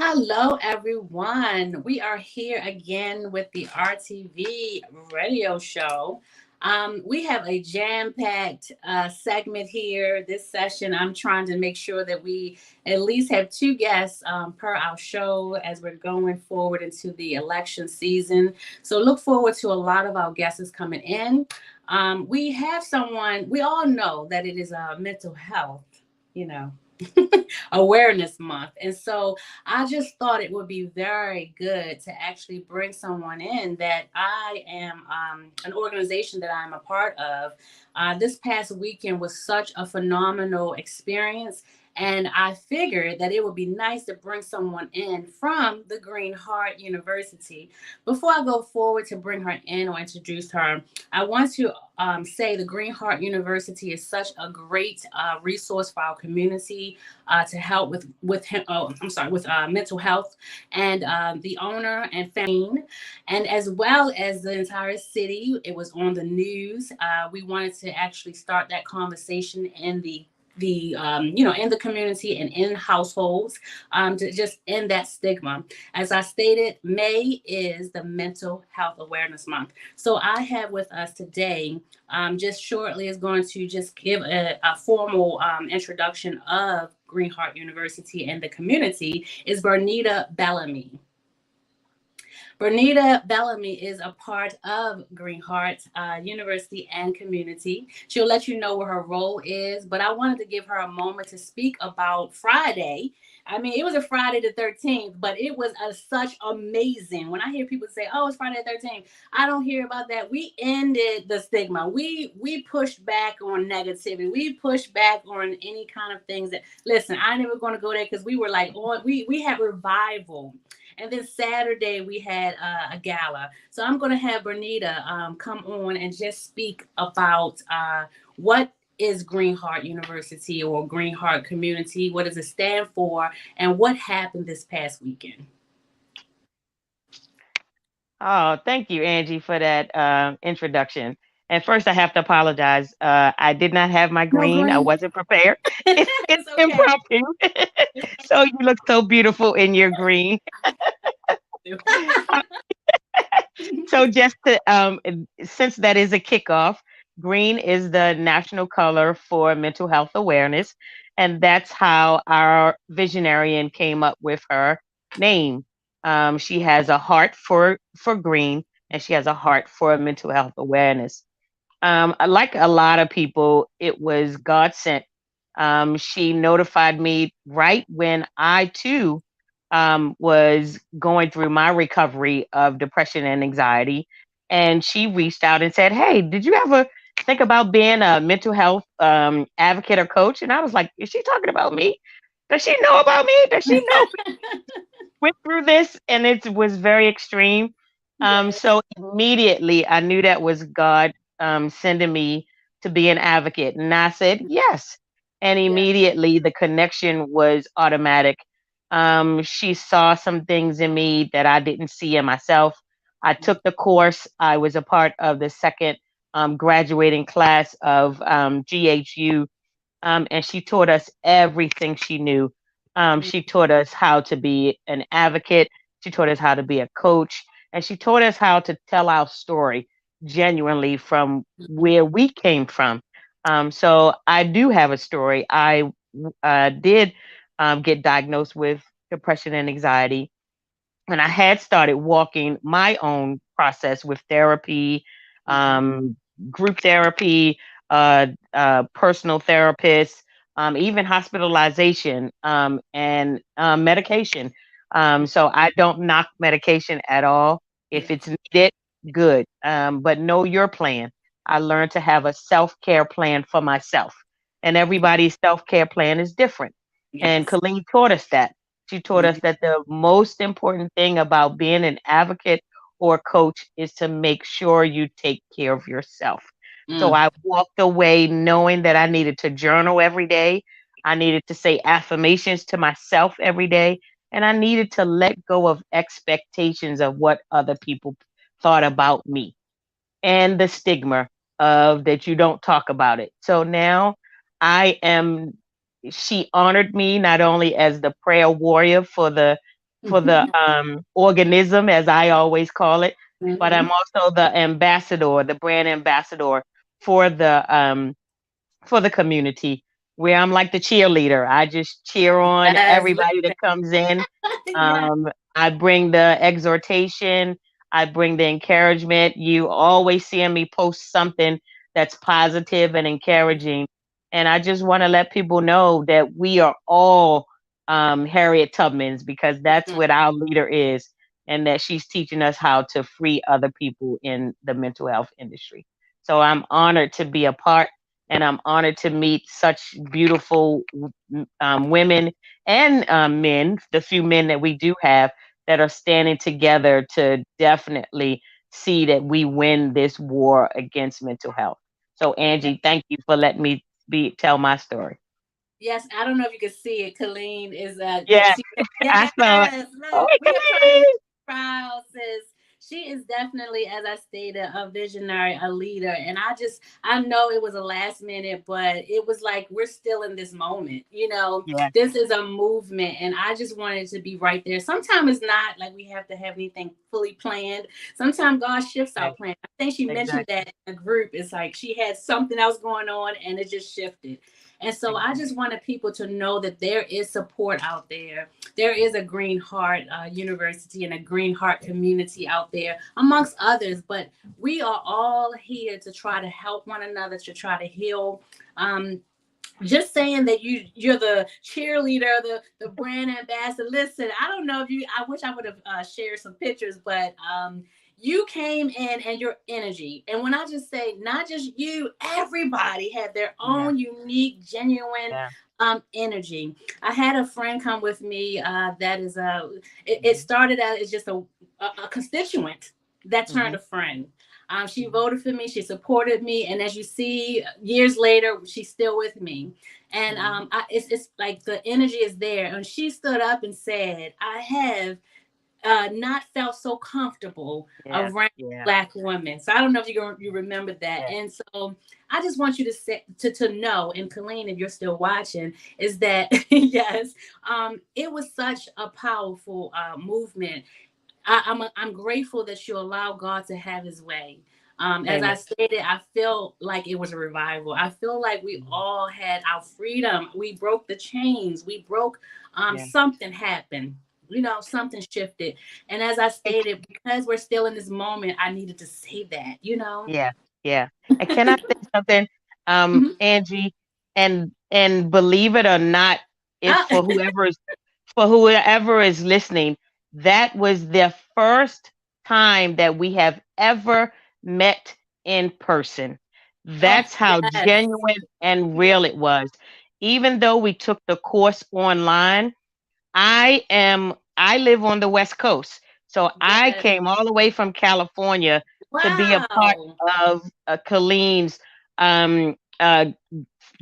Hello, everyone. We are here again with the RTV radio show. We have a jam packed segment here. This session, I'm trying to make sure that we at least have two guests per our show as we're going forward into the election season. So, look forward to a lot of our guests coming in. We have someone, we all know that it is mental health, you know. Awareness month. And so I just thought it would be very good to actually bring someone in that I am an organization that I'm a part of. This past weekend was such a phenomenal experience. And I figured that it would be nice to bring someone in from the Green Heart University. Before I go forward to bring her in or introduce her, I want to say the Green Heart University is such a great resource for our community to help with mental health, and the owner and family, and as well as the entire city. It was on the news. We wanted to actually start that conversation in the in the community and in households, to just end that stigma. As I stated, May is the Mental Health Awareness Month. So I have with us today, just shortly, is going to just give a formal introduction of Green Heart University and the community, is Bernita Bellamy. Bernita Bellamy is a part of Green Heart University and community. She'll let you know what her role is, but I wanted to give her a moment to speak about Friday. I mean, it was a Friday the 13th, but it was such amazing. When I hear people say, "Oh, it's Friday the 13th," I don't hear about that. We ended the stigma. We pushed back on negativity. We pushed back on any kind of things that. Listen, I never going to go there because we were like, we had revival. And then Saturday we had a gala. So I'm going to have Bernita come on and just speak about what is Green Heart University or Green Heart Community, what does it stand for, and what happened this past weekend. Oh, thank you, Angie, for that introduction. And first, I have to apologize. I did not have my No green. I green. wasn't prepared. It's It's okay. impromptu. So you look so beautiful in your green. Uh, So just to, since that is a kickoff, green is the national color for mental health awareness, and that's how our visionarian came up with her name. She has a heart for green, and she has a heart for mental health awareness. Like a lot of people, it was God sent. She notified me right when I too was going through my recovery of depression and anxiety. And she reached out and said, "Hey, did you ever think about being a mental health advocate or coach?" And I was like, "Is she talking about me? Does she know about me? Does she know we went through this?" And it was very extreme. Yes. So immediately I knew that was God sending me to be an advocate. And I said, yes. And Yeah. immediately the connection was automatic. She saw some things in me that I didn't see in myself. I took the course. I was a part of the second graduating class of GHU, and she taught us everything she knew. She taught us how to be an advocate. She taught us how to be a coach, and she taught us how to tell our story genuinely from where we came from. So I do have a story. I did get diagnosed with depression and anxiety, and I had started walking my own process with therapy, um, group therapy, personal therapists, even hospitalization, and medication. So I don't knock medication at all. If Yes. it's needed, good. But know your plan. I learned to have a self care plan for myself, and everybody's self care plan is different. And Yes. Colleen taught us that. She taught us that the most important thing about being an advocate or coach is to make sure you take care of yourself. So Mm. I walked away knowing that I needed to journal every day. I needed to say affirmations to myself every day. And I needed to let go of expectations of what other people thought about me and the stigma of that you don't talk about it. So now I am, she honored me not only as the prayer warrior for the for the organism, as I always call it. But I'm Hmm. also the ambassador, the brand ambassador for the community, where I'm like the cheerleader. I just cheer on Yes, everybody that comes in. yeah. I bring the exhortation, I bring the encouragement. You always seeing me post something that's positive and encouraging. And I just want to let people know that we are all Harriet Tubmans, because that's what our leader is, and that she's teaching us how to free other people in the mental health industry. So I'm honored to be a part, and I'm honored to meet such beautiful women and men, the few men that we do have, that are standing together to definitely see that we win this war against mental health. So, Angie, thank you for letting me tell my story. Yes, I don't know if you can see it. Colleen is Yeah, she, I saw it. yes, Oh, look, we are trying to make Colleen! you proud, sis. She is definitely, as I stated, a visionary, a leader. And I know it was a last minute, but it was like we're still in this moment. Yeah, This is a movement, and I just wanted to be right there. Sometimes it's not like we have to have anything fully planned. Sometimes God shifts our right, plan. I think she mentioned exactly, that in a group. It's like she had something else going on, and it just shifted. And so I exactly. just wanted people to know that there is support out there. There is a Green Heart University and a Green Heart community out there, amongst others. But we are all here to try to help one another, to try to heal. Just saying that you're the cheerleader, the brand ambassador. Listen, I don't know if you. I wish I would have shared some pictures, but you came in and your energy. And when I just say not just you, everybody had their Yeah, own unique, genuine yeah. energy. I had a friend come with me. That is it Hmm. started out as just a constituent that turned Hmm. a friend. She Hmm. voted for me. She supported me, and as you see, years later, she's still with me. And Hmm. it's like the energy is there. And she stood up and said, "I have not felt so comfortable Yeah, around yeah, Black women." So I don't know if you remember that. yeah. And so I just want you to say to know, and Colleen, if you're still watching, is that yes, it was such a powerful movement. I'm grateful that you allow God to have His way. As I Amen. stated, I feel like it was a revival. I feel like we Mhm. all had our freedom. We broke the chains. We broke. Yeah. Something happened. Something shifted. And as I Hey, stated, because we're still in this moment, I needed to say that. yeah, yeah. And can I say something, Mhm. Angie? And believe it or not, if Ah, for whoever is listening, that was the first time that we have ever met in person. oh That's how yes, genuine and yes, real it was. Even though we took the course online, I live on the West Coast. So I yes. came all the way from California to be a part Wow. of Colleen's um, uh,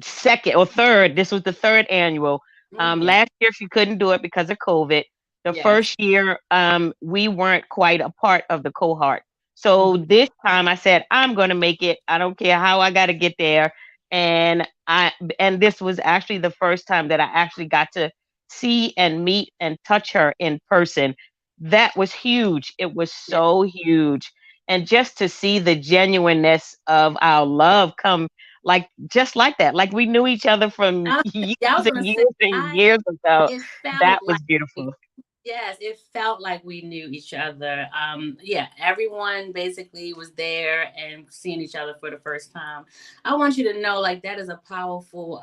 second or third. This was the third annual. Yeah. Last year she couldn't do it because of COVID. The Yes. first year we weren't quite a part of the cohort. So Mhm. this time I said I'm going to make it. I don't care how I got to get there. And this was actually the first time that I actually got to see and meet and touch her in person. That was huge. It was Yeah. so huge. And just to see the genuineness of our love come, like just like that, like we knew each other from years Yeah, I was and gonna say years and I years ago. it felt That like was beautiful. yes, it felt like we knew each other. Yeah, everyone basically was there and seeing each other for the first time. I want you to know, like that is a powerful,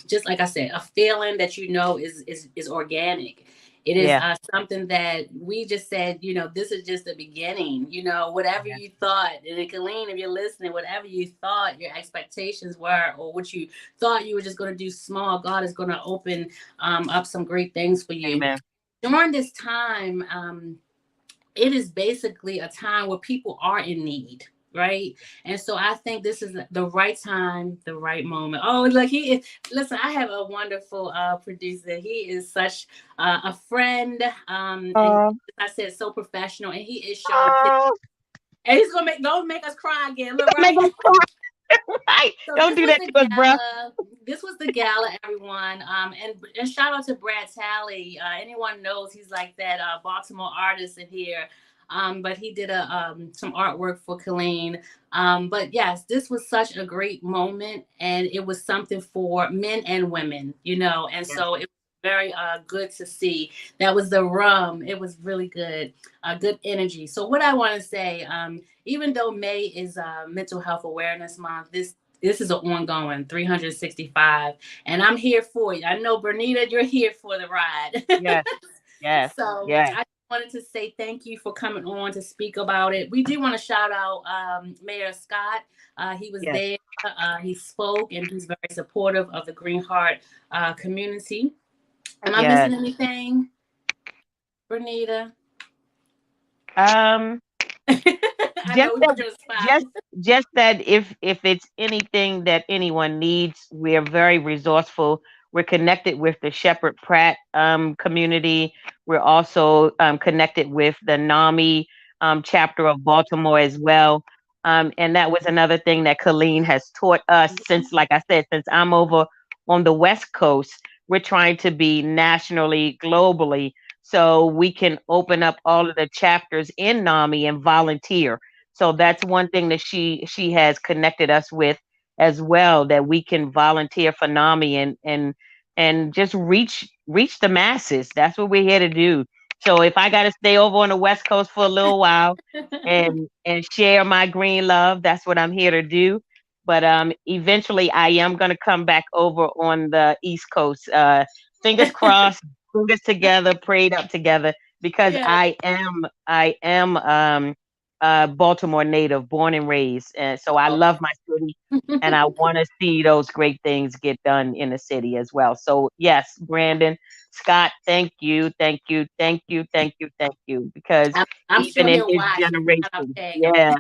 just like I said, a feeling that is organic. It is Yeah, something that we just said, this is just the beginning. Whatever yeah, you thought, and Colleen, if you're listening, whatever you thought your expectations were, or what you thought you were just going to do small, God is going to open up some great things for you amen. during this time. It is basically a time where people are in need, right? And so I think this is the right time, the right moment. Oh, look, he is. Listen, I have a wonderful producer. He is such a friend, and Oh, I said so professional, and he is showing. oh, And he's gonna make don't make us cry again. Look, make right? us cry. Right. So Don't this do was that the to us, bro. gala. this was the gala, everyone. And shout out to Brad Talley. Anyone knows he's like that Baltimore artist in here. But he did some artwork for Colleen. But yes, this was such a great moment, and it was something for men and women, you know. And Yes. so it was very good to see. That was the rum. It was really good, good energy. So what I want to say, even though May is Mental Health Awareness Month, this is an ongoing 365, and I'm here for you. I know, Bernita, you're here for the ride. Yes. Yes. So Yes. I wanted to say thank you for coming on to speak about it. We do want to shout out Mayor Scott. He was Yes. there. He spoke, and he's very supportive of the Green Heart community. Am I Yes. missing anything, Bernita? Um, I just know we that, put you on the spot. just just that if it's anything that anyone needs, we're very resourceful. We're connected with the Shepherd Pratt community. We're also connected with the NAMI chapter of Baltimore as well. And that was another thing that Colleen has taught us since, like I said, since I'm over on the West Coast, we're trying to be nationally, globally, so we can open up all of the chapters in NAMI and volunteer. So that's one thing that she has connected us with as well, that we can volunteer for NAMI and just reach the masses. That's what we're here to do. So if I got to stay over on the West Coast for a little while and share my green love, that's what I'm here to do. But eventually I am going to come back over on the East Coast. Fingers crossed, fingers together, prayed up together, because Yeah. I am Baltimore native, born and raised, and so I love my city, and I want to see those great things get done in the city as well. So yes, Brandon, Scott, thank you, thank you, thank you, thank you, thank you, because I'm even sure in he'll his watch. I'll generation, tag him. yeah,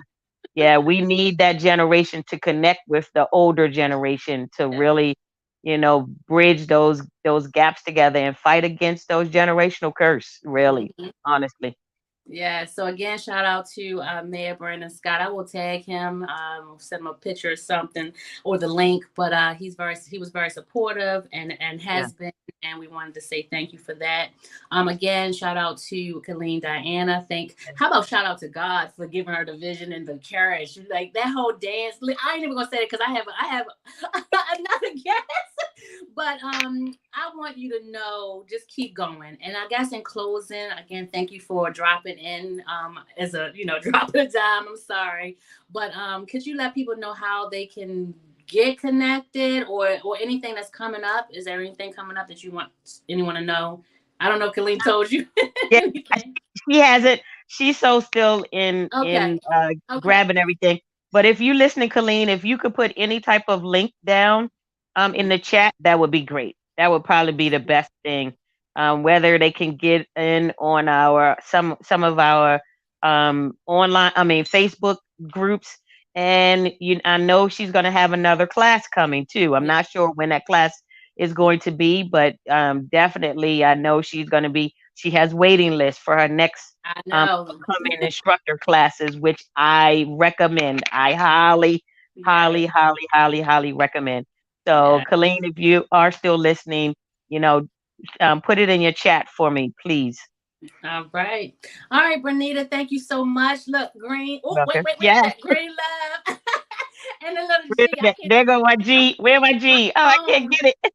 yeah, we need that generation to connect with the older generation to Yeah. really, bridge those gaps together and fight against those generational curse, really, Mhm. honestly. Yeah, so again, shout out to Mayor Brandon Scott. I will tag him, send him a picture or something, or the link. But he was very supportive and Yeah. has been, and we wanted to say thank you for that. Again, shout out to Colleen Diana. How about shout out to God for giving her the vision and the courage, like that whole dance. I ain't even gonna say it because I have another guest. But I want you to know, just keep going. And I guess in closing, again, thank you for dropping in as a dropping a dime. I'm sorry, but could you let people know how they can get connected, or anything that's coming up? Is there anything coming up that you want anyone to know? I don't know if Colleen told you Yeah, anything. she has it. She's so still in Okay. Okay. grabbing everything. But if you listening, Colleen, if you could put any type of link down in the chat, that would be great. That would probably be the best thing. Whether they can get in on our some of our online, I mean Facebook groups. And I know she's going to have another class coming too. I'm Yeah, not sure when that class is going to be, but definitely I know she's going to be. She has waiting lists for her next I know. upcoming instructor classes, which I recommend. I highly, highly, Yes. highly, highly, highly recommend. So, Yeah. Colleen, if you are still listening, you know, put it in your chat for me, please. All right. All right, Bernita, thank you so much. Look, green. Oh, wait, Okay. wait, wait. Yes. That green love. And a little G. I can't There go my my, G. Where my my G? Oh, I can't phone. get it.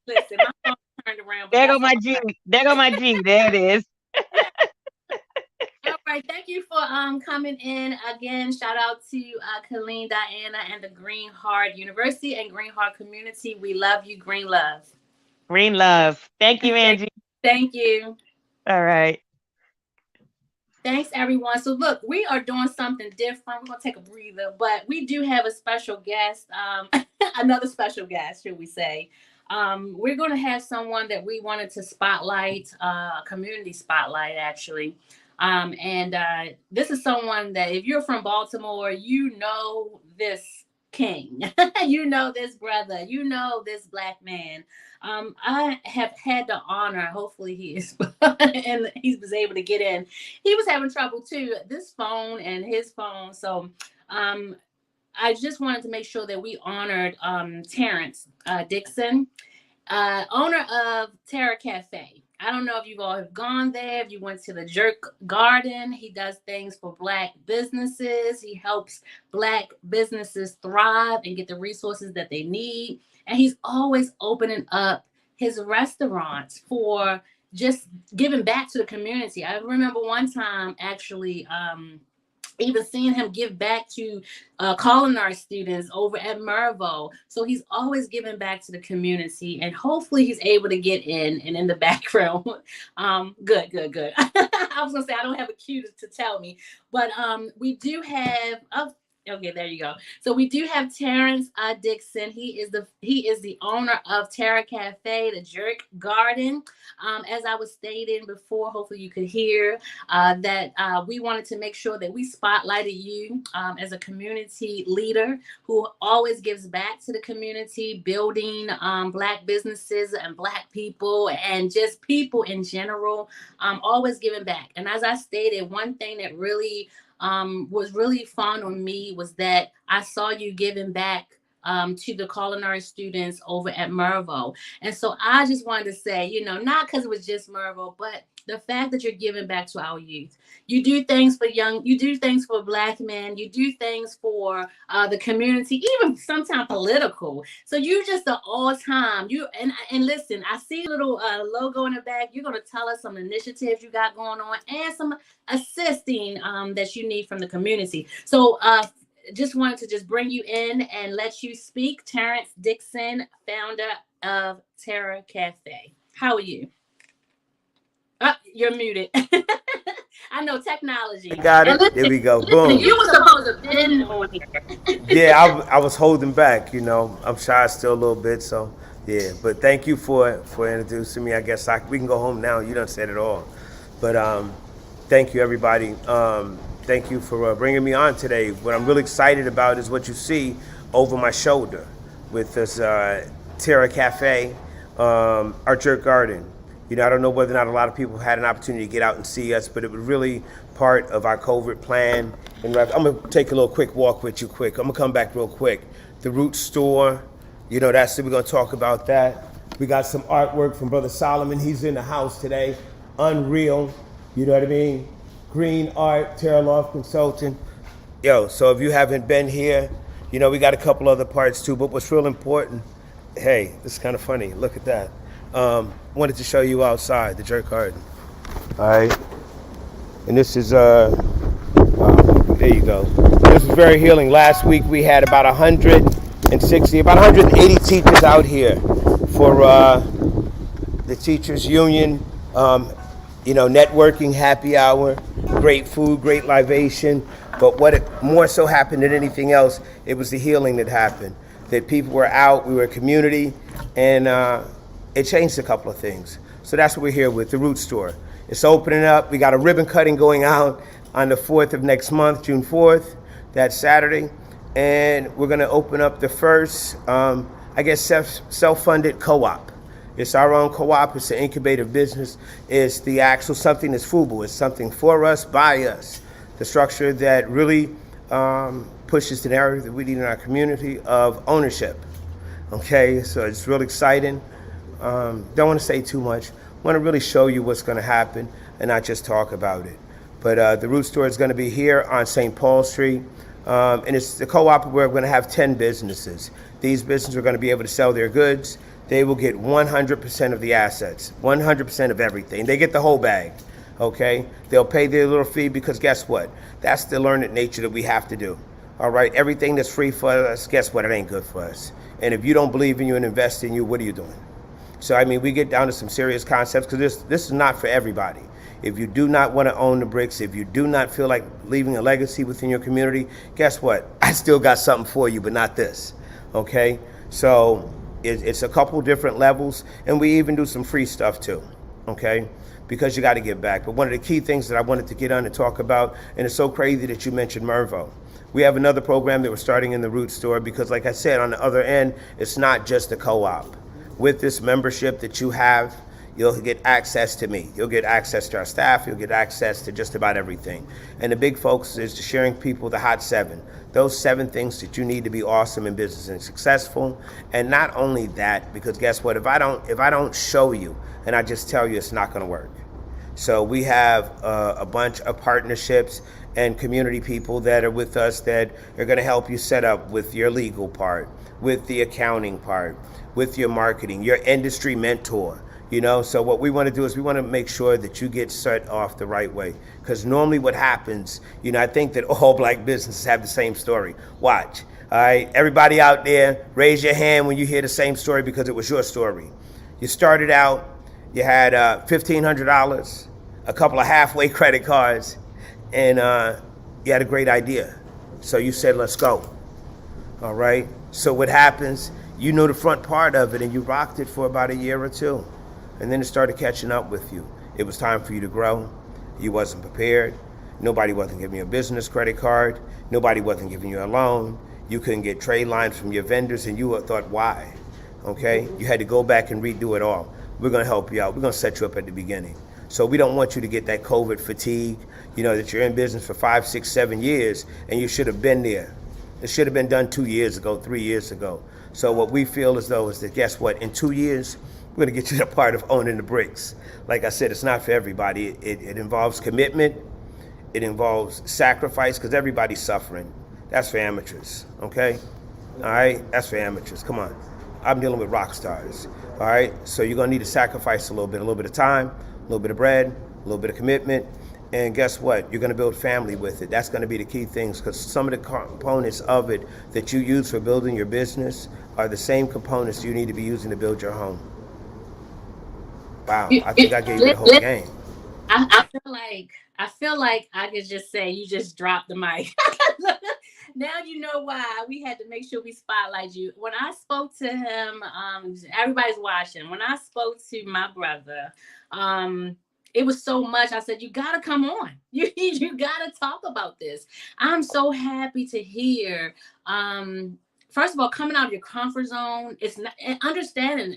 Listen, my phone turned around, but There go that's all my G. right. There go my G. There it is. Yeah. All right. Thank you for coming in again. Shout out to Colleen Diana and the Green Heart University and Green Heart Community. We love you, Green Love. Green love. Thank you, thank, Angie. thank you. All right. Thanks, everyone. So, look, we are doing something different. We're going to take a breather, but we do have a special guest, another special guest, should we say. We're going to have someone that we wanted to spotlight, a community spotlight, actually. And this is someone that, if you're from Baltimore, you know this king, you know this brother, you know this black man. I have had the honor, hopefully he is, and he was able to get in. He was having trouble too, this phone and his phone. So um I just wanted to make sure that we honored Terence Dickson, owner of Terra Cafe. I don't know if you all have gone there, if you went to the Jerk Garden. He does things for Black businesses. He helps Black businesses thrive and get the resources that they need. And he's always opening up his restaurants for just giving back to the community. I remember one time actually even seeing him give back to culinary students over at Mervo. So he's always giving back to the community, and hopefully he's able to get in the background. Good. I was gonna say I don't have a cue to tell me, but we do have. Okay, there you go. So we do have Terence Dickson. He is the owner of Terra Cafe, the Jerk Garden. As I was stating before, hopefully you could hear that we wanted to make sure that we spotlighted you as a community leader who always gives back to the community, building Black businesses and Black people and just people in general, always giving back. And as I stated, one thing that really was really fun on me was that I saw you giving back to the culinary students over at Mervo. And so I just wanted to say, not because it was just Mervo, but the fact that you're giving back to our youth. You do things for you do things for Black men, you do things for the community, even sometimes political. So you just the all time. And listen, I see a little logo in the back. You're gonna tell us some initiatives you got going on and some assisting that you need from the community. So just wanted to just bring you in and let you speak. Terence Dickson, founder of Terra Cafe. How are you? You're muted. I know technology. Got it. There we go. Boom. You were supposed to been on here. Yeah, I was holding back. I'm shy still a little bit. So yeah, but thank you for introducing me. I guess we can go home now. You done said it all. But thank you, everybody. Thank you for bringing me on today. What I'm really excited about is what you see over my shoulder with this Terra Cafe, Archer Garden. I don't know whether or not a lot of people had an opportunity to get out and see us, but it was really part of our COVID plan. And I'm going to take a little quick walk with you quick. I'm going to come back real quick. The Root Store, we're going to talk about that. We got some artwork from Brother Solomon. He's in the house today. Unreal, you know what I mean? Green art, Terra Loft Consulting. So if you haven't been here, we got a couple other parts too, but what's real important, hey, this is kind of funny. Look at that. Wanted to show you outside the Jerk Garden. All right, and this is there you go. This is very healing. Last week we had about 180 teachers out here for the Teachers Union, networking happy hour, great food, great libation. But what more so happened than anything else, it was the healing that happened. That people were out, we were a community, and it changed a couple of things. So that's what we're here with, the Root Store. It's opening up. We got a ribbon cutting going out on the 4th of next month, June 4th, that's Saturday. And we're gonna open up the first, self-funded co-op. It's our own co-op, it's an incubative business. It's the actual something that's FUBU. It's something for us, by us. The structure that really pushes the narrative that we need in our community of ownership. Okay, so it's real exciting. Don't want to say too much. Want to really show you what's going to happen and not just talk about it. But the Root Store is going to be here on St. Paul Street. And it's the co-op where we're going to have 10 businesses. These businesses are going to be able to sell their goods. They will get 100% of the assets, 100% of everything. They get the whole bag, okay? They'll pay their little fee because guess what? That's the learned nature that we have to do, all right? Everything that's free for us, guess what? It ain't good for us. And if you don't believe in you and invest in you, what are you doing? So, we get down to some serious concepts because this is not for everybody. If you do not want to own the bricks, if you do not feel like leaving a legacy within your community, guess what? I still got something for you, but not this, okay? So it's a couple different levels, and we even do some free stuff too, okay? Because you got to give back. But one of the key things that I wanted to get on and talk about, and it's so crazy that you mentioned Mervo. We have another program that we're starting in the Root Store because, like I said, on the other end, it's not just a co-op. With this membership that you have, you'll get access to me. You'll get access to our staff. You'll get access to just about everything. And the big focus is to sharing people the hot 7. Those 7 things that you need to be awesome in business and successful. And not only that, because guess what? If I don't show you and I just tell you, it's not going to work. So we have a bunch of partnerships and community people that are with us that are going to help you set up with your legal part, with the accounting part, with your marketing, your industry mentor. So what we want to do is we want to make sure that you get set off the right way. Because normally what happens, I think that all black businesses have the same story. Watch. All right, everybody out there, raise your hand when you hear the same story because it was your story. You started out, you had $1,500, a couple of halfway credit cards, and you had a great idea. So you said, let's go. All right. So what happens, you know the front part of it and you rocked it for about a year or 2. And then it started catching up with you. It was time for you to grow. You wasn't prepared. Nobody wasn't giving you a business credit card. Nobody wasn't giving you a loan. You couldn't get trade lines from your vendors and you thought, why? Okay. You had to go back and redo it all. We're going to help you out. We're going to set you up at the beginning. So we don't want you to get that COVID fatigue, that you're in business for 5, 6, 7 years and you should have been there. It should have been done 2 years ago, 3 years ago. So what we feel as though is that, guess what? In 2 years, we're going to get you the part of owning the bricks. Like I said, it's not for everybody. It involves commitment. It involves sacrifice because everybody's suffering. That's for amateurs, okay? All right? That's for amateurs. Come on. I'm dealing with rock stars. All right? So you're going to need to sacrifice a little bit of time, a little bit of bread, a little bit of commitment, and guess what? You're going to build family with it. That's going to be the key things because some of the components of it that you use for building your business are the same components you need to be using to build your home. Wow, I think I gave you the whole game. I feel like I could just say you just dropped the mic. Now you know why we had to make sure we spotlight you. When I spoke to him, everybody's watching. When I spoke to my brother, it was so much. I said, you got to come on. You got to talk about this. I'm so happy to hear, first of all, coming out of your comfort zone. It's not understanding,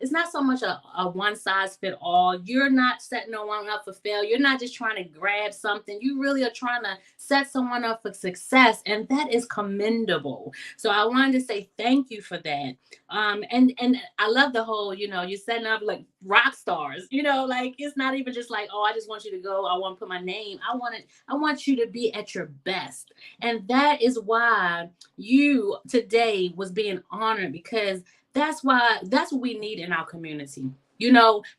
it's not so much a one size fit all. You're not setting no one up for failure. You're not just trying to grab something. You really are trying to set someone up for success. And that is commendable. So I wanted to say thank you for that. And I love the whole, you're setting up like rock stars, like it's not even just like, oh, I just want you to go. I want to put my name. I want you to be at your best. And that is why you today was being honored, because that's what we need in our community.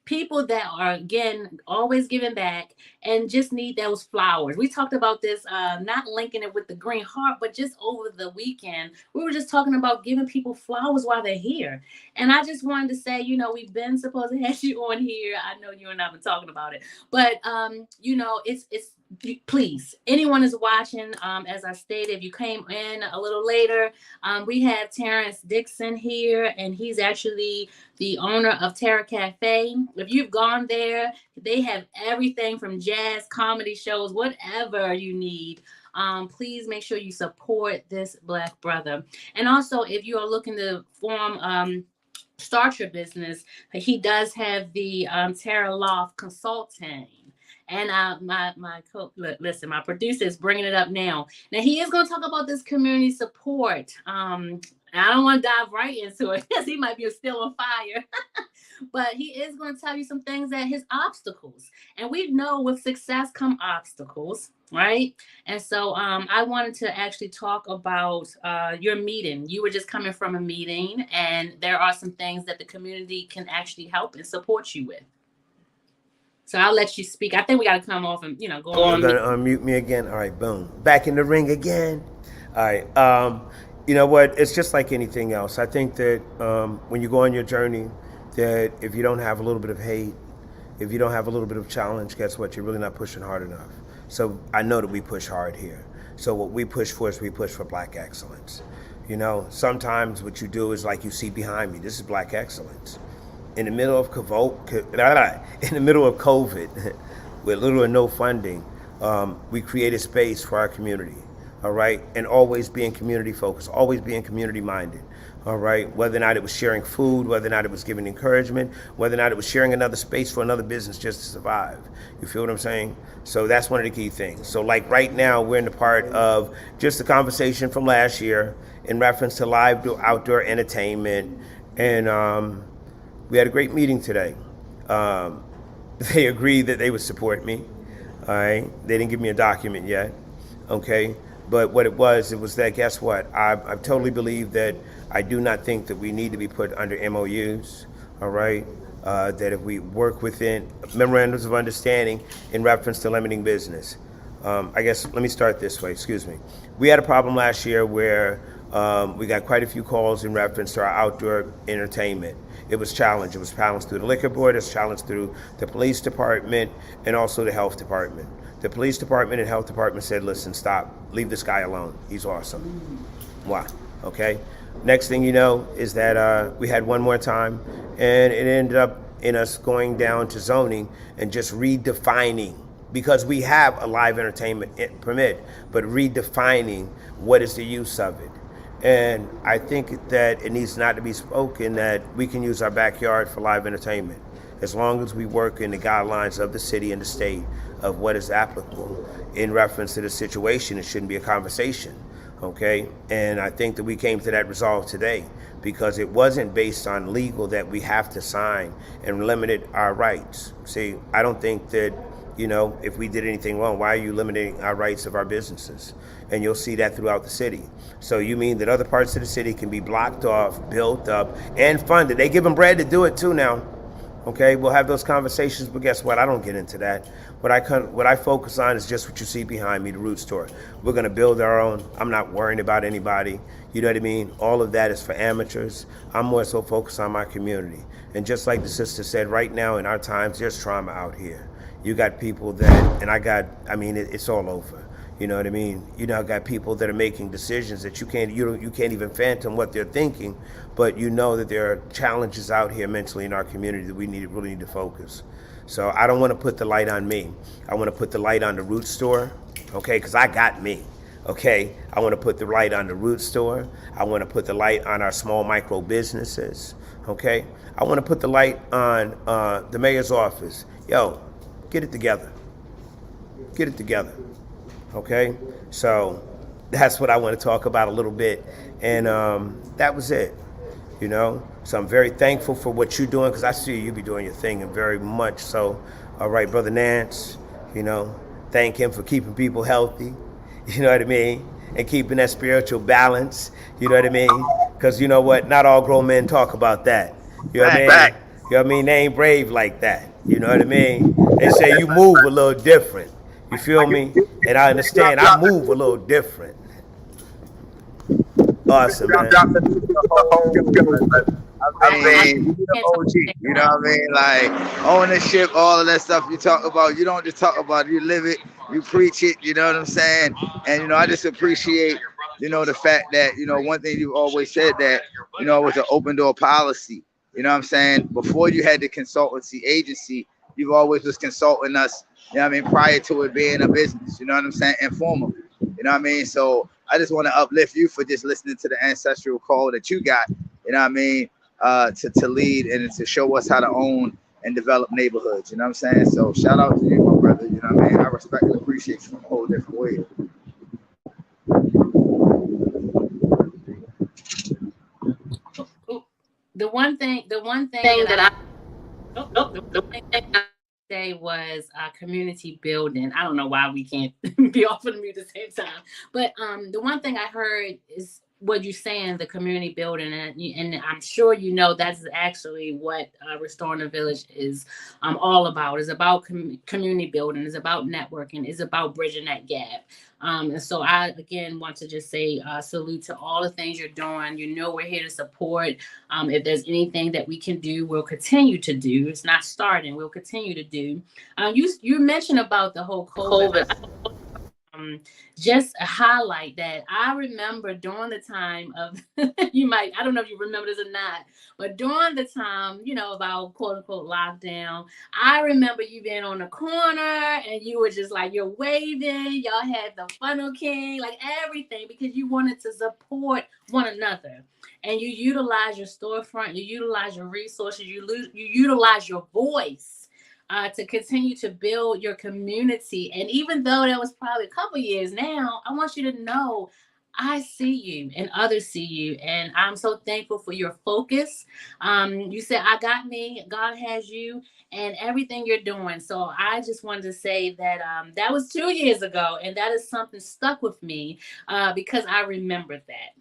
People that are, again, always giving back and just need those flowers. We talked about this, not linking it with the green heart, but just over the weekend, we were just talking about giving people flowers while they're here. And I just wanted to say, we've been supposed to have you on here. I know you and I have been talking about it, but, it's please, anyone is watching, as I stated, if you came in a little later, we have Terence Dickson here, and he's actually the owner of Terra Cafe. If you've gone there, they have everything from jazz, comedy shows, whatever you need. Please make sure you support this Black brother. And also, if you are looking to form start your business, he does have the Terra Loft Consulting. And my producer is bringing it up now. Now he is going to talk about this community support. I don't want to dive right into it because he might be still on fire. But he is going to tell you some things that his obstacles. And we know with success come obstacles, right? And so I wanted to actually talk about your meeting. You were just coming from a meeting, and there are some things that the community can actually help and support you with. So I'll let you speak. I think we got to come off and, go on. You're going to unmute me again? All right, boom. Back in the ring again. All right. You know what? It's just like anything else. I think that when you go on your journey, that if you don't have a little bit of hate, if you don't have a little bit of challenge, guess what? You're really not pushing hard enough. So I know that we push hard here. So what we push for is we push for Black excellence. Sometimes what you do is like you see behind me. This is Black excellence. In the middle of COVID, with little or no funding, we created space for our community. all right, and always being community focused, always being community minded, all right, whether or not it was sharing food, whether or not it was giving encouragement, whether or not it was sharing another space for another business just to survive. You feel what I'm saying? So that's one of the key things. So like right now, we're in the part of just the conversation from last year in reference to live outdoor entertainment, and we had a great meeting today. They agreed that they would support me. All right, they didn't give me a document yet. Okay, but what it was that, guess what? I totally believe that I do not think that we need to be put under MOUs. All right, that if we work within memorandums of understanding in reference to limiting business. I guess let me start this way. Excuse me. We had a problem last year where we got quite a few calls in reference to our outdoor entertainment. It was challenged. It was challenged through the liquor board. It was challenged through the police department and also the health department. The police department and health department said, listen, stop. Leave this guy alone. He's awesome. Why? Okay. Next thing you know is that we had one more time, and it ended up in us going down to zoning and just redefining, because we have a live entertainment permit, but redefining what is the use of it. And I think that it needs not to be spoken that we can use our backyard for live entertainment, as long as we work in the guidelines of the city and the state of what is applicable in reference to the situation. It shouldn't be a conversation, okay? And I think that we came to that resolve today because it wasn't based on legal that we have to sign and limited our rights. See, I don't think that, you know, if we did anything wrong, why are you limiting our rights of our businesses? And you'll see that throughout the city. So you mean that other parts of the city can be blocked off, built up, and funded? They give them bread to do it too now. Okay, we'll have those conversations, but guess what? I don't get into that. What I focus on is just what you see behind me, the root store. We're gonna build our own. I'm not worrying about anybody. You know what I mean? All of that is for amateurs. I'm more so focused on my community. And just like the sister said, right now in our times, there's trauma out here. You got people that, it's all over. You know what I mean? You now got people that are making decisions that you can't even fathom what they're thinking, but you know that there are challenges out here mentally in our community that we really need to focus. So I don't want to put the light on me. I want to put the light on the root store, okay? Because I got me, okay? I want to put the light on the root store. I want to put the light on our small micro businesses, okay? I want to put the light on the mayor's office. Yo, get it together. Get it together. Okay, so that's what I want to talk about a little bit, and that was it, you know. So I'm very thankful for what you're doing, because I see you be doing your thing, and very much so. All right, Brother Nance, you know, thank him for keeping people healthy, you know what I mean, and keeping that spiritual balance, you know what I mean, because you know what, not all grown men talk about that, you know what I mean. You know what I mean, they ain't brave like that, you know what I mean. They say you move a little different. You feel me? And I understand I move a little different. Awesome, man. I mean, OG, you know what I mean? Like ownership, all of that stuff you talk about, you don't just talk about it, you live it, you preach it, you know what I'm saying? And, you know, I just appreciate, you know, the fact that, you know, one thing you've always said that, you know, was an open door policy. You know what I'm saying? Before you had the consultancy agency, you've always was consulting us, you know what I mean, prior to it being a business, you know what I'm saying, informally, you know what I mean? So I just want to uplift you for just listening to the ancestral call that you got, you know what I mean, to lead and to show us how to own and develop neighborhoods, you know what I'm saying? So shout out to you, my brother, you know what I mean? I respect and appreciate you in a whole different way. The one thing that I say was community building. I don't know why we can't be off of the mute at the same time, but the one thing I heard is what you're saying, the community building, and I'm sure you know that's actually what Restoring the Village is all about. It's about community building. It's about networking. It's about bridging that gap. And so I, again, want to just say salute to all the things you're doing. You know, we're here to support. If there's anything that we can do, we'll continue to do. It's not starting. We'll continue to do. You mentioned about the whole COVID. just highlight that I remember during the time of I don't know if you remember this or not, but during the time, of our quote unquote lockdown, I remember you being on the corner and you were just like, you're waving, y'all had the funnel king, like everything, because you wanted to support one another. And you utilize your storefront, you utilize your resources, you utilize your voice to continue to build your community. And even though that was probably a couple years now, I want you to know I see you and others see you. And I'm so thankful for your focus. You said, I got me, God has you, and everything you're doing. So I just wanted to say that that was 2 years ago. And that is something stuck with me because I remembered that.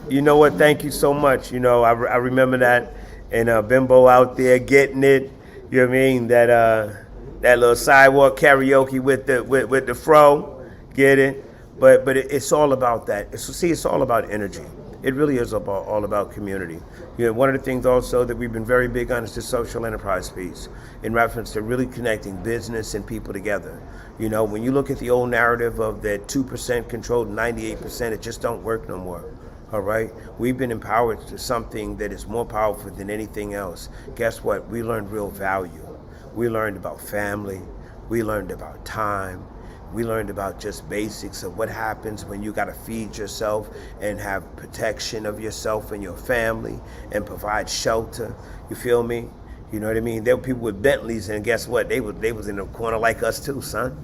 You know what? Thank you so much. I remember that, and Bimbo out there getting it. You know what I mean? That little sidewalk karaoke with the fro, get it? But it's all about that. It's all about energy. It really is all about community. One of the things also that we've been very big on is the social enterprise piece in reference to really connecting business and people together. When you look at the old narrative of that 2% controlled 98%, it just don't work no more. All right, we've been empowered to something that is more powerful than anything else. Guess what? We learned real value. We learned about family. We learned about time. We learned about just basics of what happens when you got to feed yourself and have protection of yourself and your family and provide shelter. You feel me? You know what I mean? There were people with Bentleys, and guess what? They was in the corner like us too, son.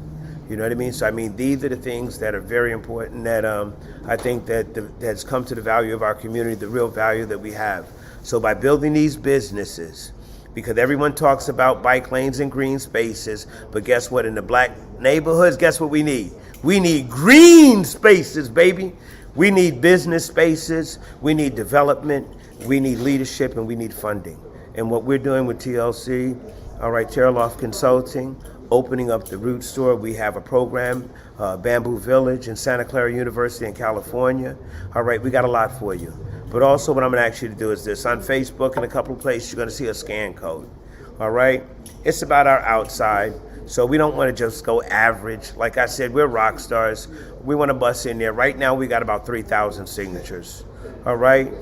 You know what I mean? So, these are the things that are very important that I think that's come to the value of our community, the real value that we have. So by building these businesses, because everyone talks about bike lanes and green spaces, but guess what? In the black neighborhoods, guess what we need? We need green spaces, baby. We need business spaces. We need development. We need leadership, and we need funding. And what we're doing with TLC, all right, Terra Loft Consulting, opening up the Root Store. We have a program, Bamboo Village in Santa Clara University in California. All right, we got a lot for you. But also what I'm gonna ask you to do is this. On Facebook and a couple of places, you're gonna see a scan code. All right, it's about our outside. So we don't wanna just go average. Like I said, we're rock stars. We wanna bust in there. Right now, we got about 3,000 signatures. All right.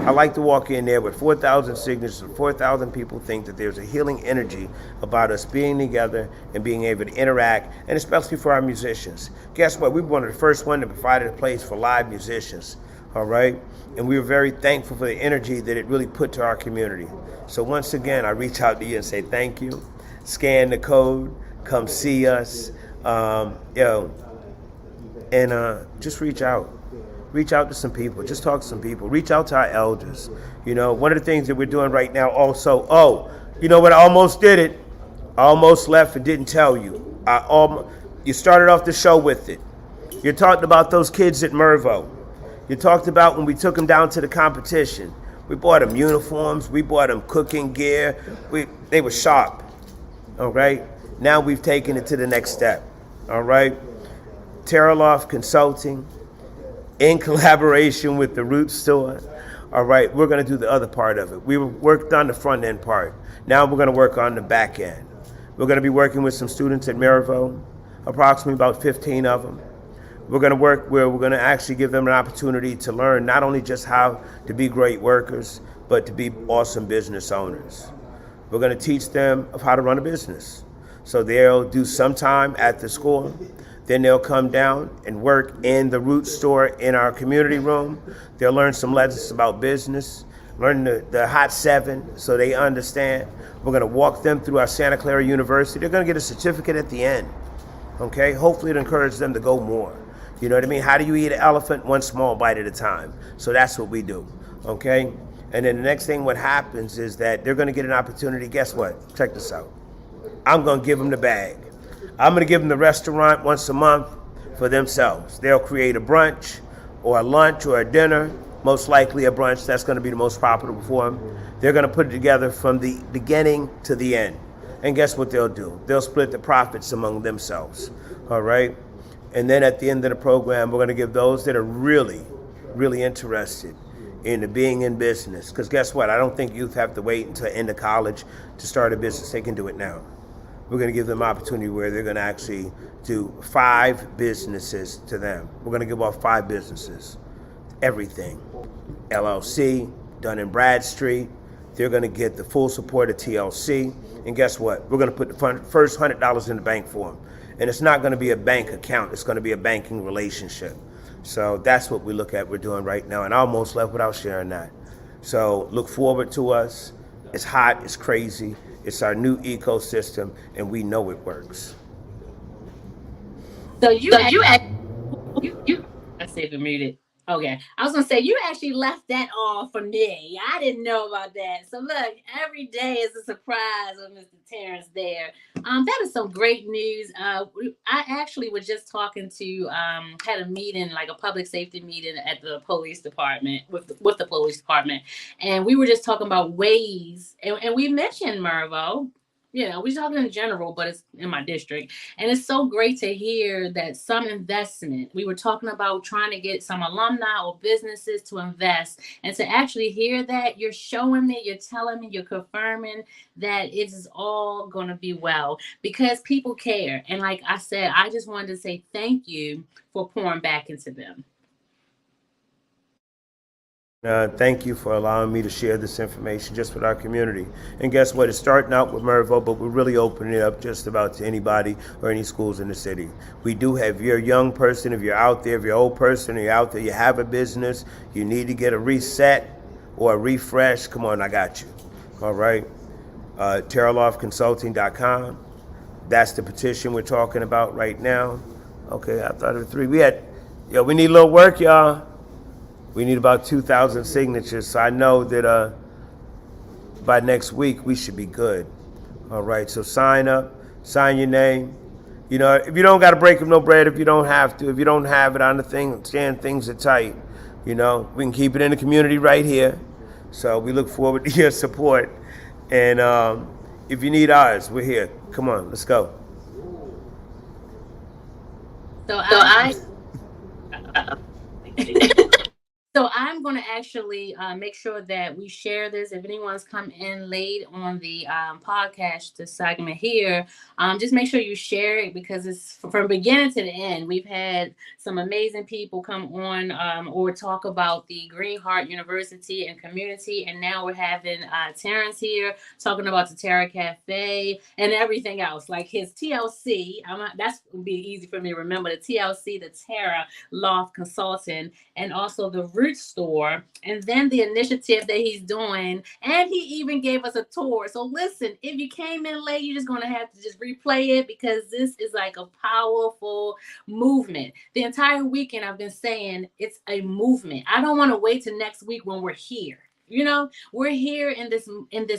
I like to walk in there with 4,000 signatures, and 4,000 people think that there's a healing energy about us being together and being able to interact, and especially for our musicians. Guess what? We were one of the first one to provide a place for live musicians, all right? And we were very thankful for the energy that it really put to our community. So once again, I reach out to you and say thank you. Scan the code, come see us, and just reach out. Reach out to some people. Just talk to some people. Reach out to our elders. One of the things that we're doing right now also, you know what? I almost did it. I almost left and didn't tell you. You started off the show with it. You talked about those kids at Mervo. You talked about when we took them down to the competition. We bought them uniforms. We bought them cooking gear. They were sharp. All right? Now we've taken it to the next step. All right? Terra Loft Consulting, in collaboration with the Root Store. All right, we're gonna do the other part of it. We worked on the front end part. Now we're gonna work on the back end. We're gonna be working with some students at Maryville, approximately about 15 of them. We're gonna work where we're gonna actually give them an opportunity to learn not only just how to be great workers, but to be awesome business owners. We're gonna teach them of how to run a business. So they'll do some time at the school, then they'll come down and work in the Root Store in our community room. They'll learn some lessons about business, learn the Hot 7 so they understand. We're gonna walk them through our Santa Clara University. They're gonna get a certificate at the end, okay? Hopefully it encourages them to go more. You know what I mean? How do you eat an elephant? One small bite at a time. So that's what we do, okay? And then the next thing what happens is that they're gonna get an opportunity. Guess what? Check this out. I'm gonna give them the bag. I'm gonna give them the restaurant once a month for themselves. They'll create a brunch or a lunch or a dinner, most likely a brunch. That's gonna be the most profitable for them. They're gonna put it together from the beginning to the end. And guess what they'll do? They'll split the profits among themselves, all right? And then at the end of the program, we're gonna give those that are really, really interested in being in business. Because guess what? I don't think youth have to wait until end of college to start a business. They can do it now. we're going to give them opportunity where they're going to actually do 5 businesses to them. We're going to give off 5 businesses. Everything. LLC, Dun and Bradstreet. They're going to get the full support of TLC. And guess what? We're going to put the first $100 in the bank for them. And it's not going to be a bank account. It's going to be a banking relationship. So that's what we look at we're doing right now. And I almost left without sharing that. So look forward to us. It's hot. It's crazy. It's our new ecosystem. And we know it works. So you I saved and muted. Okay. I was going to say, you actually left that off for me. I didn't know about that. So look, every day is a surprise with Mr. Terrance there. That is some great news. I actually was just talking to, had a meeting, like a public safety meeting at the police department, with the police department. And we were just talking about ways, and we mentioned Mervo. You know, we're talking in general, but it's in my district. And it's so great to hear that some investment, we were talking about trying to get some alumni or businesses to invest, and to actually hear that, you're showing me, you're telling me, you're confirming that it is all going to be well, because people care. And like I said, I just wanted to say thank you for pouring back into them. Thank you for allowing me to share this information just with our community. And guess what? It's starting out with Mervo, but we're really opening it up just about to anybody or any schools in the city. We do have, if you're a young person, if you're out there, if you're an old person, you're out there, you have a business, you need to get a reset or a refresh, come on, I got you. All right. TerraLoftConsulting.com. That's the petition we're talking about right now. Okay, I thought of 3. We need a little work, y'all. We need about 2,000 signatures, so I know that by next week we should be good. All right, so sign up, sign your name. You know, if you don't got to break them no bread, if you don't have to, if you don't have it on the thing, understand things are tight. You know, we can keep it in the community right here. So we look forward to your support. And if you need ours, we're here. Come on, let's go. So I'm going to actually make sure that we share this. If anyone's come in late on the podcast, this segment here, just make sure you share it, because it's from beginning to the end. We've had some amazing people come on or talk about the Green Heart University and community. And now we're having Terrance here talking about the Terra Cafe and everything else, like his TLC. That's would be easy for me to remember, the TLC, the Terra Loft Consulting, and also the Root Store, and then the initiative that he's doing. And he even gave us a tour. So listen, if you came in late, you're just going to have to just replay it, because this is like a powerful movement. The entire weekend I've been saying it's a movement. I don't want to wait till next week when we're here. You know, we're here in this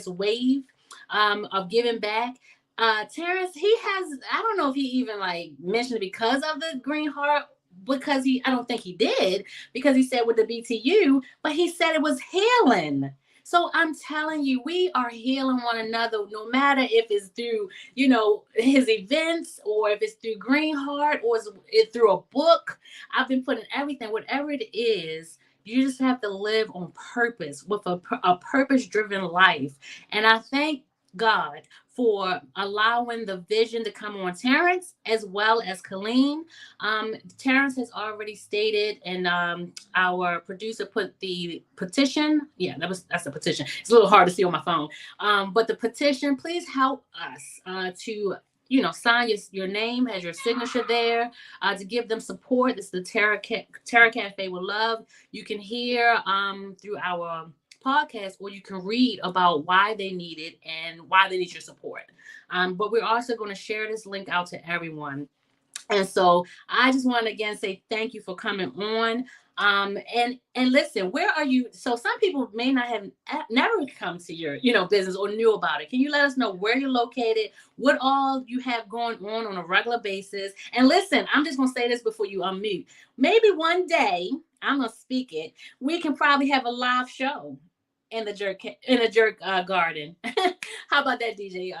wave of giving back. Terrance, he has, I don't know if he even like mentioned it because of the Green Heart, because I don't think he did, because he said with the BTU, but he said it was healing. So I'm telling you, we are healing one another, no matter if it's through, you know, his events, or if it's through Green Heart, or it's through a book. I've been putting everything, whatever it is, you just have to live on purpose, with a purpose-driven life. And I thank God for allowing the vision to come on Terrance, as well as Colleen. Terrance has already stated, and our producer put the petition. Yeah, that's a petition. It's a little hard to see on my phone. But the petition, please help us to, you know, sign your name, has your signature there, to give them support. This is the Terra Cafe with Love. You can hear through our podcast, or you can read about why they need it and why they need your support. But we're also going to share this link out to everyone. And so I just want to again say thank you for coming on. And listen, where are you? So some people may not have never come to your, you know, business or knew about it. Can you let us know where you're located, what all you have going on a regular basis? And listen, I'm just going to say this before you unmute. Maybe one day, I'm going to speak it, we can probably have a live show in the jerk garden. How about that, DJ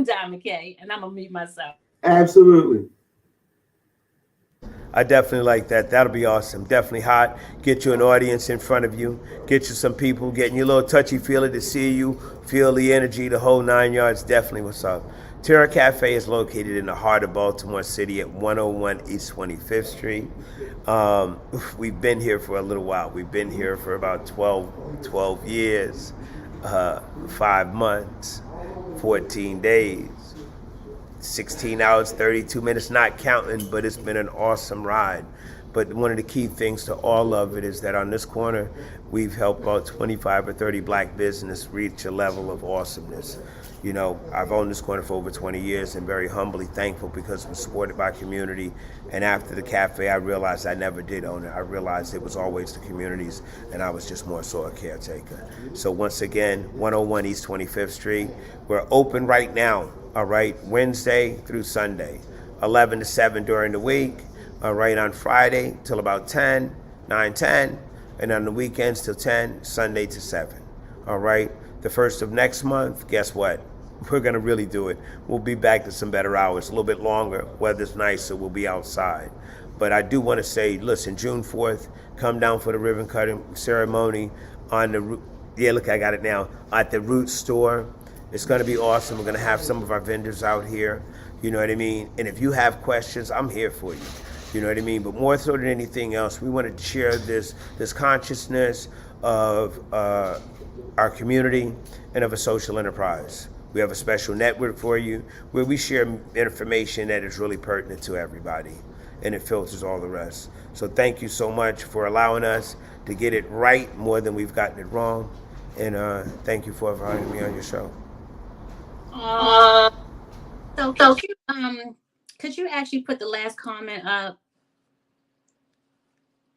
Diamond K? And I'm going to mute myself. Absolutely. I definitely like that. That'll be awesome. Definitely hot. Get you an audience in front of you. Get you some people, getting you a little touchy-feely to see you, feel the energy, the whole 9 yards. Definitely what's up. Terra Cafe is located in the heart of Baltimore City at 101 East 25th Street. We've been here for a little while. We've been here for about 12 years, 5 months, 14 days, 16 hours, 32 minutes, not counting, but it's been an awesome ride. But one of the key things to all of it is that on this corner, we've helped about 25 or 30 black business reach a level of awesomeness. You know, I've owned this corner for over 20 years and very humbly thankful because we're supported by community. And after the cafe, I realized I never did own it. I realized it was always the community's and I was just more so a caretaker. So once again, 101 East 25th Street. We're open right now, all right, Wednesday through Sunday, 11 to 7 during the week, all right, on Friday till about 10, 9, 10, and on the weekends till 10, Sunday to 7, all right? The first of next month, guess what? We're gonna really do it. We'll be back to some better hours, a little bit longer. Weather's nice, so we'll be outside. But I do wanna say, listen, June 4th, come down for the ribbon cutting ceremony on the, yeah, look, I got it now, at the Root store. It's gonna be awesome. We're gonna have some of our vendors out here, you know what I mean? And if you have questions, I'm here for you. You know what I mean? But more so than anything else, we want to share this consciousness of our community and of a social enterprise. We have a special network for you where we share information that is really pertinent to everybody, and it filters all the rest. So thank you so much for allowing us to get it right more than we've gotten it wrong. And thank you for inviting me on your show. So could you actually put the last comment up?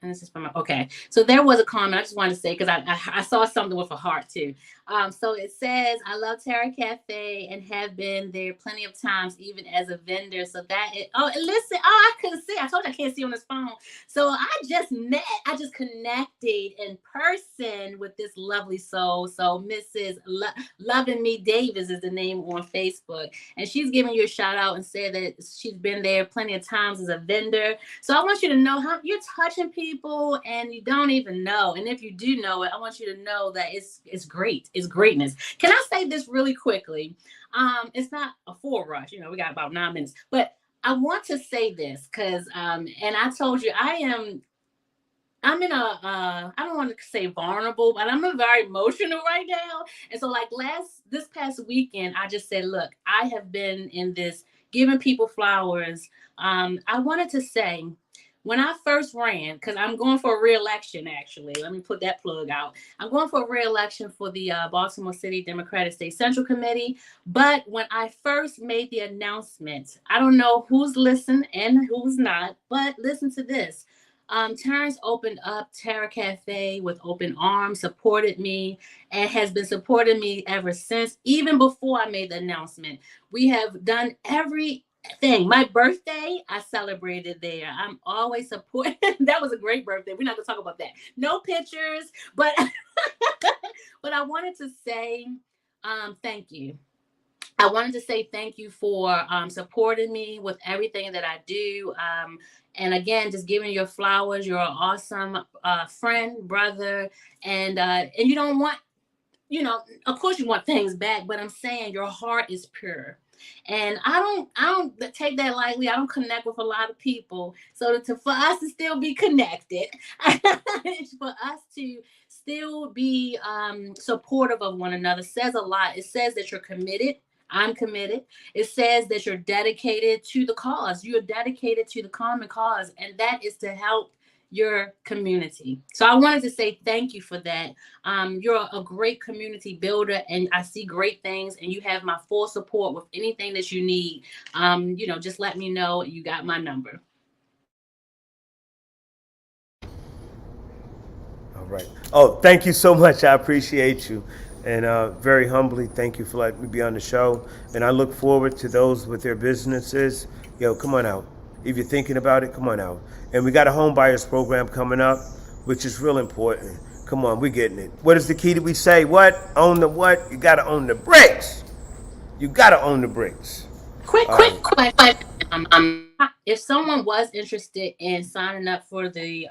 And this is from okay. So there was a comment I just wanted to say because I saw something with a heart too. So it says, I love Terra Cafe and have been there plenty of times, even as a vendor. So that is, listen, I couldn't see. I told you I can't see on this phone. So I just connected in person with this lovely soul. So Mrs. Loving Me Davis is the name on Facebook. And she's giving you a shout out and said that she's been there plenty of times as a vendor. So I want you to know how you're touching people and you don't even know. And if you do know it, I want you to know that it's great. It's greatness. Can I say this really quickly? It's not a full rush. You know, we got about 9 minutes, but I want to say this because, and I told you, I'm in a, I don't want to say vulnerable, but I'm very emotional right now. And so like this past weekend, I just said, look, I have been in this giving people flowers. I wanted to say, when I first ran, because I'm going for a re-election, actually. Let me put that plug out. I'm going for a re-election for the Baltimore City Democratic State Central Committee. But when I first made the announcement, I don't know who's listening and who's not, but listen to this. Terrance opened up Terra Cafe with open arms, supported me, and has been supporting me ever since, even before I made the announcement. We have done everything. My birthday, I celebrated there. I'm always supporting. That was a great birthday. We're not gonna talk about that. No pictures, but but I wanted to say thank you. I wanted to say thank you for supporting me with everything that I do. And again, just giving your flowers. You're an awesome friend, brother, and you don't want, of course you want things back, but I'm saying your heart is pure. And I don't take that lightly. I don't connect with a lot of people. So for us to still be connected, for us to still be supportive of one another says a lot. It says that you're committed. I'm committed. It says that you're dedicated to the cause. You're dedicated to the common cause, and that is to help your community. So I wanted to say thank you for that. You're a great community builder, and I see great things, and you have my full support with anything that you need. Just let me know. You got my number. All right. Oh, thank you so much. I appreciate you. And very humbly, thank you for letting me be on the show. And I look forward to those with their businesses. Yo, come on out. If you're thinking about it, come on out. And we got a home buyers program coming up, which is real important. Come on, we're getting it. What is the key that we say? What? Own the what? You got to own the bricks. You got to own the bricks. Quick question. If someone was interested in signing up for the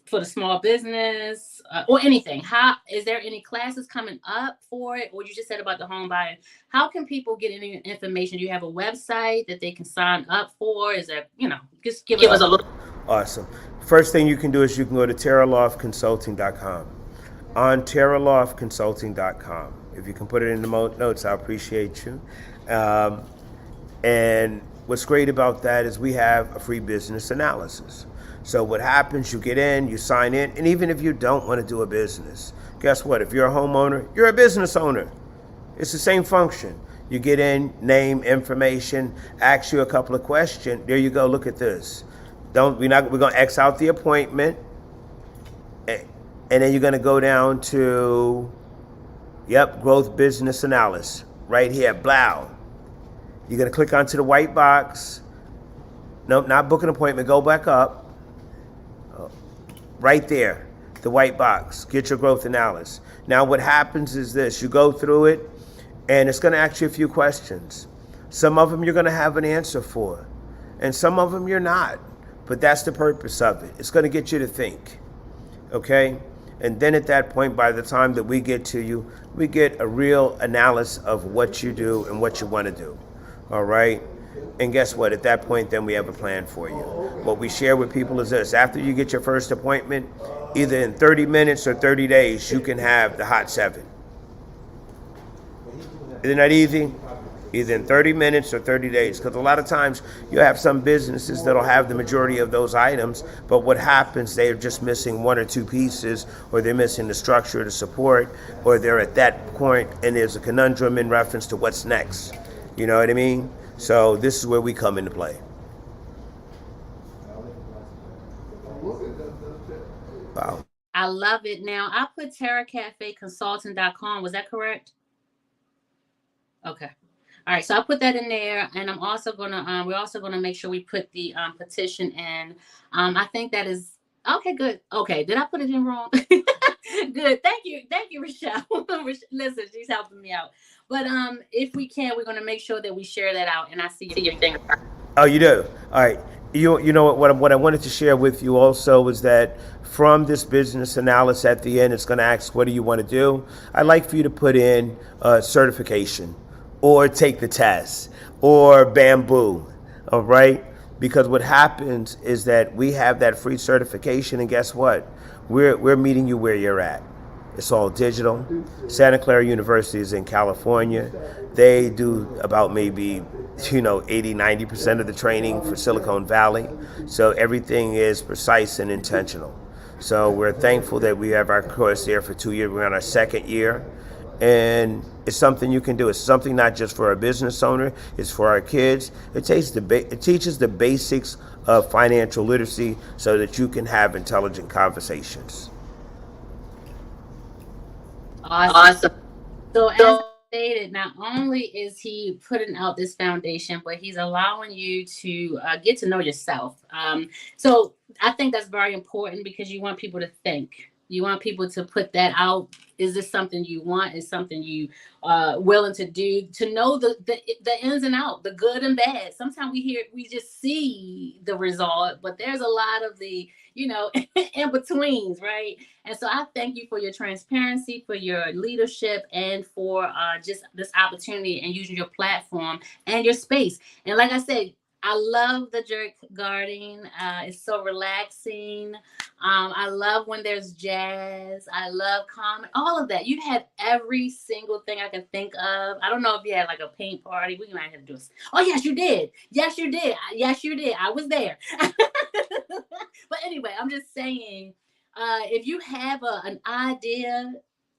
for the small business or anything? How is there any classes coming up for it? Or you just said about the home buying. How can people get any information? Do you have a website that they can sign up for? Is there, just give us a little. Awesome. First thing you can do is you can go to terraloftconsulting.com. On terraloftconsulting.com. If you can put it in the notes, I appreciate you. And what's great about that is we have a free business analysis. So what happens, you get in, you sign in, and even if you don't want to do a business, guess what? If you're a homeowner, you're a business owner. It's the same function. You get in, name, information, ask you a couple of questions. There you go, look at this. We're going to X out the appointment, and then you're going to go down to, growth business analysis, right here, blah. You're going to click onto the white box. Nope, not book an appointment, go back up. Right there, the white box, get your growth analysis. Now what happens is this, you go through it, and it's going to ask you a few questions. Some of them you're going to have an answer for, and some of them you're not. But that's the purpose of it. It's going to get you to think, okay? And then at that point, by the time that we get to you, we get a real analysis of what you do and what you want to do, all right? And guess what? At that point, then we have a plan for you. What we share with people is this. After you get your first appointment, either in 30 minutes or 30 days, you can have the Hot 7. Isn't that easy? Either in 30 minutes or 30 days. Because a lot of times you have some businesses that'll have the majority of those items, but what happens, they're just missing one or two pieces, or they're missing the structure, the support, or they're at that point and there's a conundrum in reference to what's next. You know what I mean? So this is where we come into play. Wow. I love it. Now, I put terracafeconsulting.com. Was that correct? Okay. All right. So I put that in there, and I'm also gonna we're also gonna make sure we put the petition in. I think that is okay. Good. Okay. Did I put it in wrong? Good. Thank you, Rochelle. Listen, she's helping me out. But if we can, we're gonna make sure that we share that out. And I see your thing. Oh, you do? All right. You know what I wanted to share with you also was that from this business analysis at the end, it's going to ask, what do you want to do? I'd like for you to put in certification or take the test or bamboo, all right? Because what happens is that we have that free certification, and guess what? We're meeting you where you're at. It's all digital. Santa Clara University is in California. They do about maybe 80-90% of the training for Silicon Valley. So everything is precise and intentional. So we're thankful that we have our course there for 2 years. We're on our second year. And it's something you can do. It's something not just for a business owner, it's for our kids. It teaches the basics of financial literacy so that you can have intelligent conversations. Awesome. So as stated, not only is he putting out this foundation, but he's allowing you to get to know yourself. So I think that's very important because you want people to think. You want people to put that out. Is this something you want? Is something you willing to do? To know the ins and outs, the good and bad. Sometimes we just see the result, but there's a lot of the in betweens, right? And so I thank you for your transparency, for your leadership, and for just this opportunity and using your platform and your space. And like I said, I love the jerk garden. It's so relaxing. I love when there's jazz. I love comedy, all of that. You had every single thing I could think of. I don't know if you had like a paint party. We might have to do this. Oh, yes, you did. Yes, you did. Yes, you did. I was there. But anyway, I'm just saying, if you have an idea,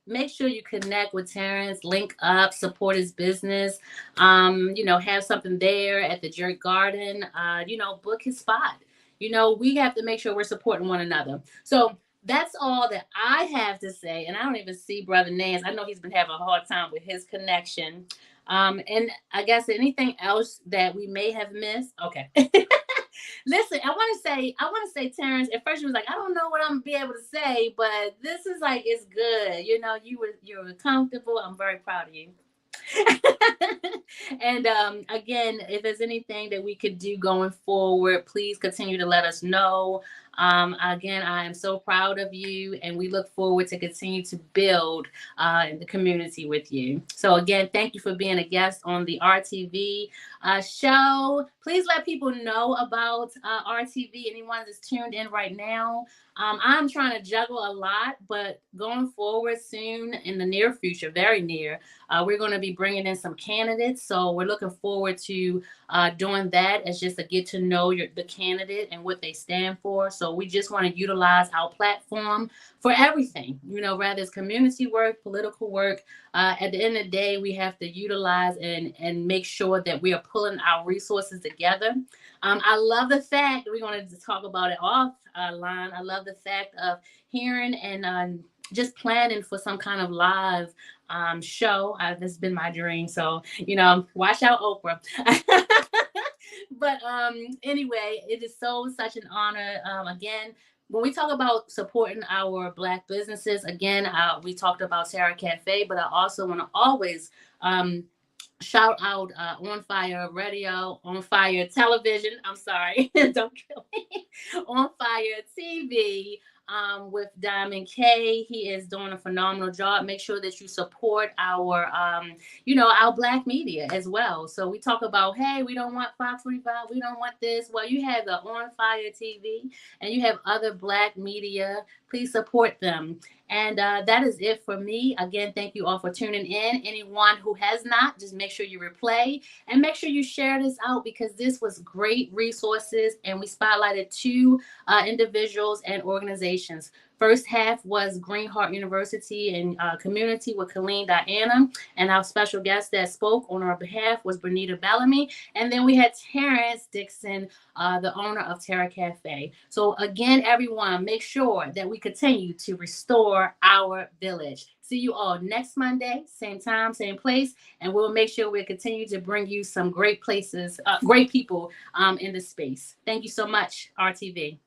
make sure you connect with Terrance, link up, support his business, have something there at the Jerk Garden, book his spot. We have to make sure we're supporting one another. So that's all that I have to say. And I don't even see Brother Nance. I know he's been having a hard time with his connection. And I guess anything else that we may have missed. Okay. Listen, I want to say, Terrance, at first you was like, I don't know what I'm gonna be able to say, but this is like, it's good. You were comfortable. I'm very proud of you. And again, if there's anything that we could do going forward, please continue to let us know. Again, I am so proud of you, and we look forward to continue to build the community with you. So again, thank you for being a guest on the RTV show. Please let people know about RTV. Anyone that's tuned in right now. I'm trying to juggle a lot, but going forward soon in the near future, very near, we're going to be bringing in some candidates. So we're looking forward to doing that as just a get to know the candidate and what they stand for. So we just want to utilize our platform for everything, whether it's community work, political work. At the end of the day, we have to utilize and make sure that we are pulling our resources together. I love the fact that we're going to talk about it offline. I love the fact of hearing and just planning for some kind of live show. That's been my dream. So, watch out, Oprah. But anyway, it is such an honor. Again, when we talk about supporting our Black businesses, again, we talked about Terra Cafe, but I also want to always shout out On Fire Radio, On Fire Television. I'm sorry, don't kill me. On Fire TV. With Diamond K. He is doing a phenomenal job. Make sure that you support our, our Black media as well. So we talk about, hey, we don't want Fox 45. We don't want this. Well, you have the On Fire TV and you have other Black media. Please support them. And that is it for me. Again, thank you all for tuning in. Anyone who has not, just make sure you replay and make sure you share this out because this was great resources and we spotlighted 2 individuals and organizations. First half was Greenheart University and Community with Colleen Diana. And our special guest that spoke on our behalf was Bernita Bellamy. And then we had Terence Dickson, the owner of Terra Cafe. So again, everyone, make sure that we continue to restore our village. See you all next Monday, same time, same place. And we'll make sure we continue to bring you some great places, great people in the space. Thank you so much, RTV.